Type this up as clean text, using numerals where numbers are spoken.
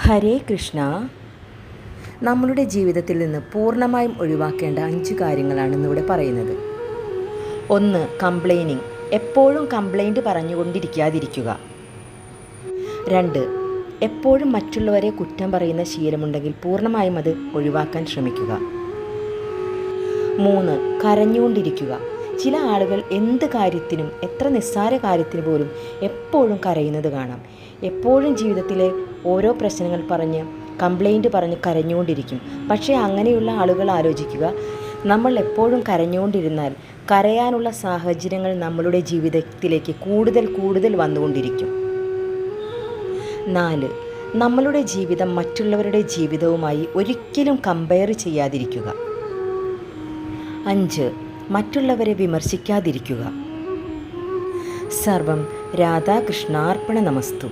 ഹരേ കൃഷ്ണ. നമ്മളുടെ ജീവിതത്തിൽ നിന്ന് പൂർണ്ണമായും ഒഴിവാക്കേണ്ട 5 കാര്യങ്ങളാണ് ഇന്നിവിടെ പറയുന്നത്. 1. കംപ്ലൈനിങ്. എപ്പോഴും കംപ്ലൈൻറ്റ് പറഞ്ഞുകൊണ്ടിരിക്കാതിരിക്കുക. 2. എപ്പോഴും മറ്റുള്ളവരെ കുറ്റം പറയുന്ന ശീലമുണ്ടെങ്കിൽ പൂർണ്ണമായും അത് ഒഴിവാക്കാൻ ശ്രമിക്കുക. 3. കരഞ്ഞുകൊണ്ടിരിക്കുക. ചില ആളുകൾ എന്ത് കാര്യത്തിനും, എത്ര നിസ്സാര കാര്യത്തിന് പോലും എപ്പോഴും കരയുന്നത് കാണാം. എപ്പോഴും ജീവിതത്തിലെ ഓരോ പ്രശ്നങ്ങൾ പറഞ്ഞ് കംപ്ലൈൻറ്റ് പറഞ്ഞ് കരഞ്ഞുകൊണ്ടിരിക്കും. പക്ഷേ അങ്ങനെയുള്ള ആളുകൾ ആലോചിക്കുക, നമ്മൾ എപ്പോഴും കരഞ്ഞുകൊണ്ടിരുന്നാൽ കരയാനുള്ള സാഹചര്യങ്ങൾ നമ്മളുടെ ജീവിതത്തിലേക്ക് കൂടുതൽ വന്നുകൊണ്ടിരിക്കും. 4. നമ്മളുടെ ജീവിതം മറ്റുള്ളവരുടെ ജീവിതവുമായി ഒരിക്കലും കമ്പയർ ചെയ്യാതിരിക്കുക. 5. മറ്റുള്ളവരെ വിമർശിക്കാതിരിക്കുക. സർവം രാധാകൃഷ്ണാർപ്പണ നമസ്തു.